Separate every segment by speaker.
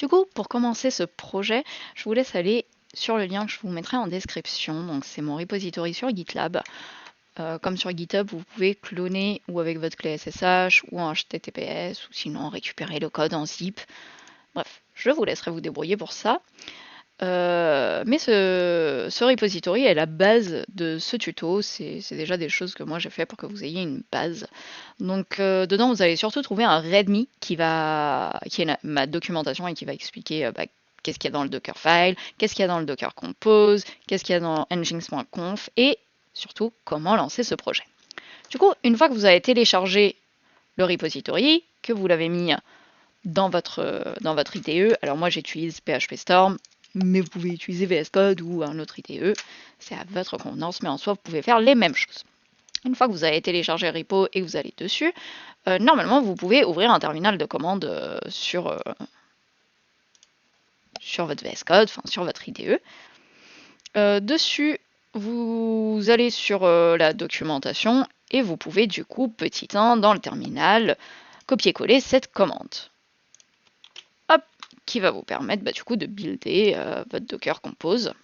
Speaker 1: Du coup, pour commencer ce projet, je vous laisse aller sur le lien que je vous mettrai en description. Donc c'est mon repository sur GitLab. Comme sur GitHub, vous pouvez cloner ou avec votre clé SSH ou en HTTPS ou sinon récupérer le code en zip. Bref, je vous laisserai vous débrouiller pour ça. Mais ce repository est la base de ce tuto. C'est déjà des choses que moi j'ai fait pour que vous ayez une base. Donc dedans, vous allez surtout trouver un README qui est ma documentation et qui va expliquer qu'est-ce qu'il y a dans le Dockerfile, qu'est-ce qu'il y a dans le Docker Compose, qu'est-ce qu'il y a dans nginx.conf et surtout comment lancer ce projet. Du coup, une fois que vous avez téléchargé le repository, que vous l'avez mis dans votre IDE, alors moi j'utilise PHP Storm, mais vous pouvez utiliser VS Code ou un autre IDE, c'est à votre convenance, mais en soi vous pouvez faire les mêmes choses. Une fois que vous avez téléchargé le repo et que vous allez dessus, normalement vous pouvez ouvrir un terminal de commande sur votre VS Code, enfin sur votre IDE. Dessus, vous allez sur la documentation et vous pouvez du coup, petit 1, dans le terminal, copier-coller cette commande. Hop, qui va vous permettre du coup de builder votre Docker Compose.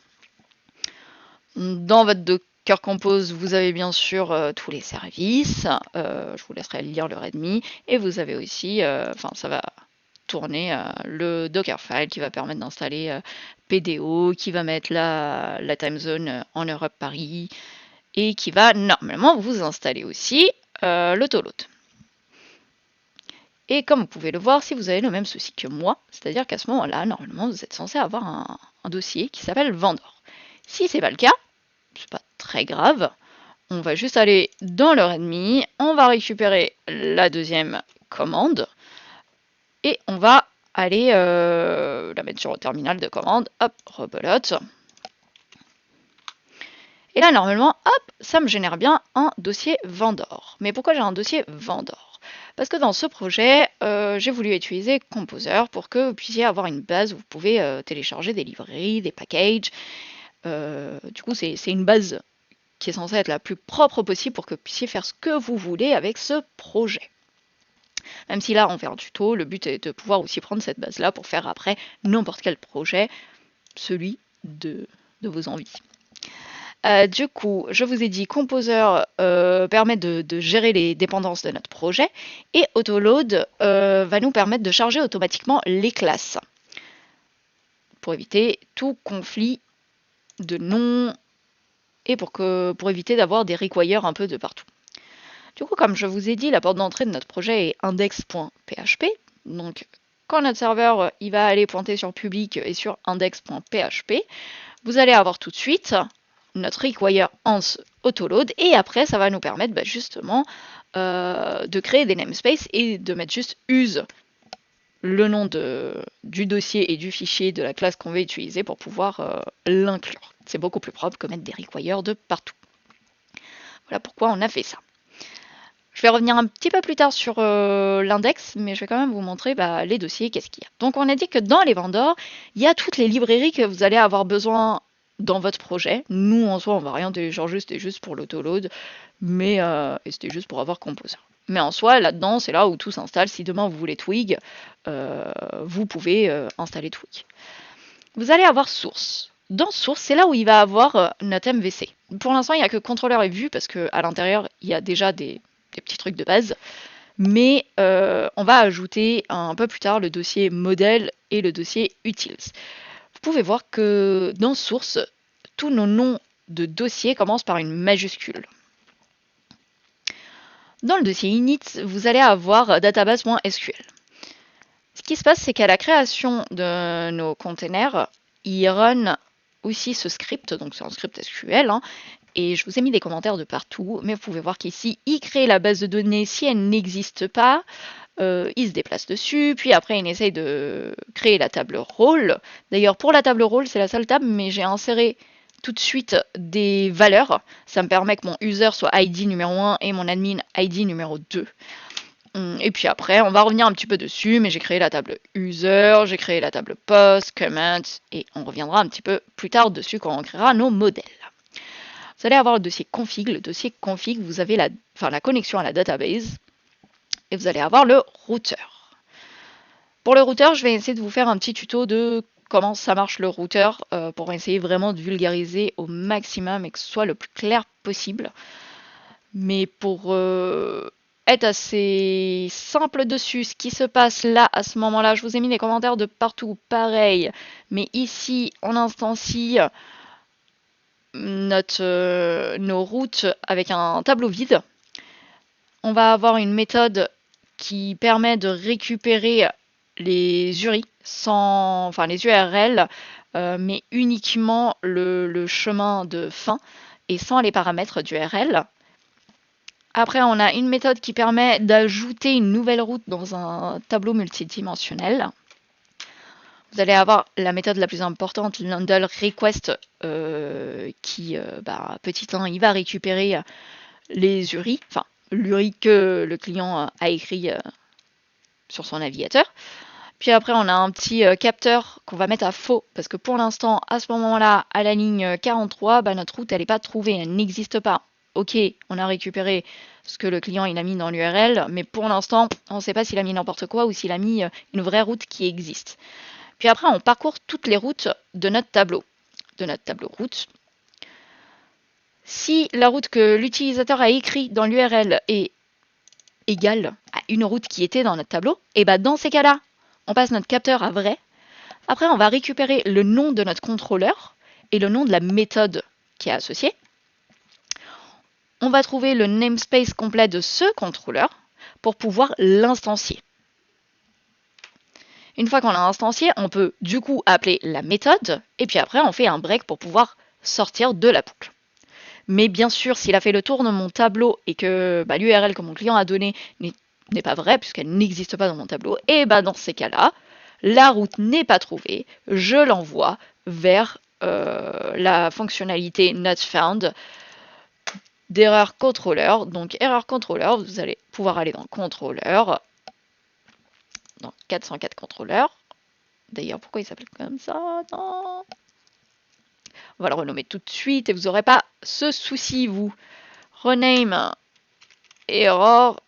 Speaker 1: Dans votre Docker Compose, vous avez bien sûr tous les services. Je vous laisserai lire le README. Et vous avez aussi, ça va tourner le Dockerfile qui va permettre d'installer PDO, qui va mettre la time zone en Europe Paris et qui va normalement vous installer aussi l'autoload. Et comme vous pouvez le voir, si vous avez le même souci que moi, c'est-à-dire qu'à ce moment-là, normalement, vous êtes censé avoir un dossier qui s'appelle Vendor. Si c'est pas le cas, c'est pas très grave. On va juste aller dans le README, on va récupérer la deuxième commande et on va aller la mettre sur le terminal de commande. Hop, rebelote. Et là, normalement, hop, ça me génère bien un dossier Vendor. Mais pourquoi j'ai un dossier Vendor? Parce que dans ce projet, j'ai voulu utiliser Composer pour que vous puissiez avoir une base où vous pouvez télécharger des librairies, des packages. Du coup, c'est une base qui est censée être la plus propre possible pour que vous puissiez faire ce que vous voulez avec ce projet. Même si là, on fait un tuto, le but est de pouvoir aussi prendre cette base-là pour faire après n'importe quel projet, celui de vos envies. Du coup, je vous ai dit, Composer permet de gérer les dépendances de notre projet et Autoload va nous permettre de charger automatiquement les classes pour éviter tout conflit de noms et pour éviter d'avoir des requires un peu de partout. Du coup, comme je vous ai dit, la porte d'entrée de notre projet est index.php. Donc, quand notre serveur il va aller pointer sur public et sur index.php, vous allez avoir tout de suite notre require ans autoload et après ça va nous permettre justement de créer des namespaces et de mettre juste use le nom du dossier et du fichier de la classe qu'on veut utiliser pour pouvoir l'inclure. C'est beaucoup plus propre que mettre des requires de partout. Voilà pourquoi on a fait ça. Je vais revenir un petit peu plus tard sur l'index, mais je vais quand même vous montrer les dossiers, qu'est-ce qu'il y a. Donc on a dit que dans les vendors, il y a toutes les librairies que vous allez avoir besoin dans votre projet. Nous, en soi, on va rien télécharger, c'était juste pour l'autoload, mais et c'était juste pour avoir Composer. Mais en soi, là-dedans, c'est là où tout s'installe. Si demain vous voulez Twig, vous pouvez installer Twig. Vous allez avoir Source. Dans Source, c'est là où il va avoir notre MVC. Pour l'instant, il n'y a que contrôleur et vue, parce qu'à l'intérieur, il y a déjà des petits trucs de base. Mais on va ajouter un peu plus tard le dossier modèle et le dossier utils. Vous pouvez voir que dans Source, tous nos noms de dossiers commencent par une majuscule. Dans le dossier init, vous allez avoir database.sql. Ce qui se passe, c'est qu'à la création de nos containers, il run aussi ce script, donc c'est un script SQL, et je vous ai mis des commentaires de partout, mais vous pouvez voir qu'ici, il crée la base de données si elle n'existe pas, il se déplace dessus, puis après il essaye de créer la table rôle. D'ailleurs, pour la table rôle, c'est la seule table, mais j'ai inséré tout de suite des valeurs. Ça me permet que mon user soit ID numéro 1 et mon admin ID numéro 2. Et puis après, on va revenir un petit peu dessus, mais j'ai créé la table user, j'ai créé la table post, comment, et on reviendra un petit peu plus tard dessus quand on créera nos modèles. Vous allez avoir le dossier config. Le dossier config, vous avez la connexion à la database, et vous allez avoir le routeur. Pour le routeur, je vais essayer de vous faire un petit tuto de comment ça marche le routeur pour essayer vraiment de vulgariser au maximum et que ce soit le plus clair possible. Mais pour être assez simple dessus, ce qui se passe là, à ce moment-là, je vous ai mis des commentaires de partout, pareil. Mais ici, on instancie nos routes avec un tableau vide. On va avoir une méthode qui permet de récupérer les URI, enfin les URL, mais uniquement le chemin de fin et sans les paramètres d'URL. Après, on a une méthode qui permet d'ajouter une nouvelle route dans un tableau multidimensionnel. Vous allez avoir la méthode la plus importante, l'handle request, qui, petit 1, il va récupérer les URI, enfin l'URI que le client a écrit sur son navigateur. Puis après, on a un petit capteur qu'on va mettre à faux, parce que pour l'instant, à ce moment-là, à la ligne 43, notre route, elle n'est pas trouvée, elle n'existe pas. Ok, on a récupéré ce que le client il a mis dans l'URL, mais pour l'instant, on ne sait pas s'il a mis n'importe quoi ou s'il a mis une vraie route qui existe. Puis après, on parcourt toutes les routes de notre tableau route. Si la route que l'utilisateur a écrite dans l'URL est égale à une route qui était dans notre tableau, et dans ces cas-là, on passe notre capteur à vrai. Après, on va récupérer le nom de notre contrôleur et le nom de la méthode qui est associée. On va trouver le namespace complet de ce contrôleur pour pouvoir l'instancier. Une fois qu'on l'a instancié, on peut du coup appeler la méthode, et puis après on fait un break pour pouvoir sortir de la boucle. Mais bien sûr, s'il a fait le tour de mon tableau et que l'URL que mon client a donné n'est pas vraie, puisqu'elle n'existe pas dans mon tableau, et dans ces cas-là, la route n'est pas trouvée, je l'envoie vers la fonctionnalité not found d'erreur contrôleur. Donc erreur contrôleur, vous allez pouvoir aller dans contrôleur, dans 404 contrôleur. D'ailleurs, pourquoi il s'appelle comme ça? Non. On va le renommer tout de suite et vous n'aurez pas ce souci, vous. Rename error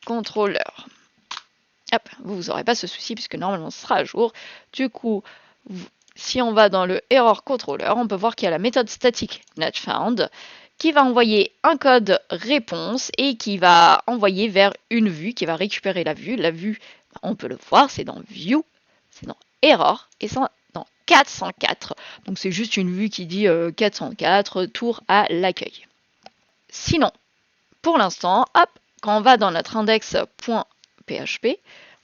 Speaker 1: contrôleur. Hop, vous n'aurez pas ce souci puisque normalement ce sera à jour. Du coup, si on va dans le error controller, on peut voir qu'il y a la méthode statique notFound qui va envoyer un code réponse et qui va envoyer vers une vue, qui va récupérer la vue. La vue, on peut le voir, c'est dans View, c'est dans Error et c'est dans 404. Donc c'est juste une vue qui dit 404, tour à l'accueil. Sinon, pour l'instant, hop, quand on va dans notre index.php,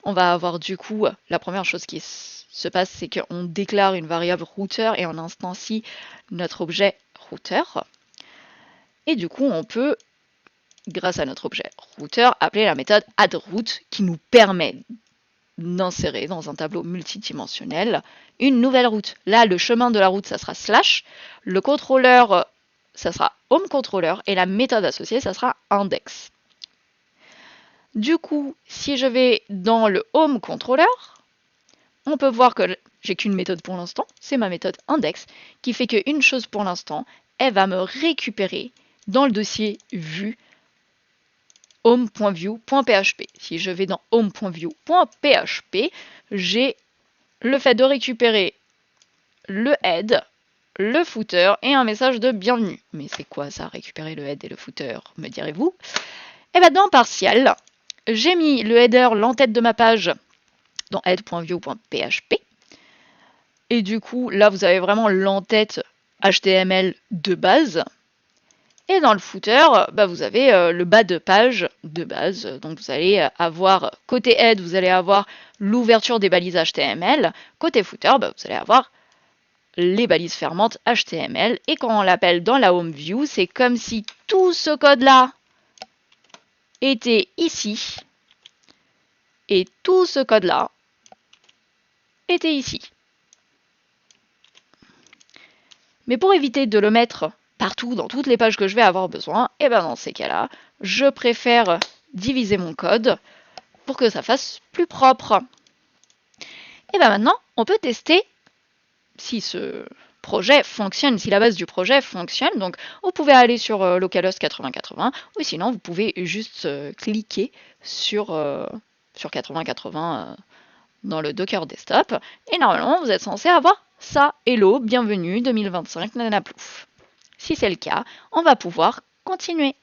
Speaker 1: on va avoir du coup, la première chose qui se passe, c'est qu'on déclare une variable routeur et on instancie notre objet routeur. Et du coup, on peut, grâce à notre objet routeur, appeler la méthode addRoute qui nous permet d'insérer dans un tableau multidimensionnel une nouvelle route. Là, le chemin de la route, ça sera slash. Le contrôleur, ça sera homeController. Et la méthode associée, ça sera index. Du coup, si je vais dans le homeController, on peut voir que j'ai qu'une méthode pour l'instant, c'est ma méthode index, qui fait qu'une chose pour l'instant, elle va me récupérer dans le dossier vue home.view.php. Si je vais dans home.view.php, j'ai le fait de récupérer le head, le footer et un message de bienvenue. Mais c'est quoi ça, récupérer le head et le footer, me direz-vous? Et bien dans partial, j'ai mis le header, l'entête de ma page, dans head.view.php. Et du coup, là, vous avez vraiment l'entête HTML de base. Et dans le footer, vous avez le bas de page de base. Donc vous allez avoir, côté head, vous allez avoir l'ouverture des balises HTML. Côté footer, vous allez avoir les balises fermantes HTML. Et quand on l'appelle dans la home view, c'est comme si tout ce code-là était ici. Et tout ce code-là était ici. Mais pour éviter de le mettre partout dans toutes les pages que je vais avoir besoin, et dans ces cas-là, je préfère diviser mon code pour que ça fasse plus propre. Et maintenant, on peut tester si ce projet fonctionne, si la base du projet fonctionne. Donc, vous pouvez aller sur localhost 8080 ou sinon, vous pouvez juste cliquer sur 8080 dans le Docker Desktop, et normalement vous êtes censé avoir ça. Hello, bienvenue 2025, nanana plouf. Si c'est le cas, on va pouvoir continuer.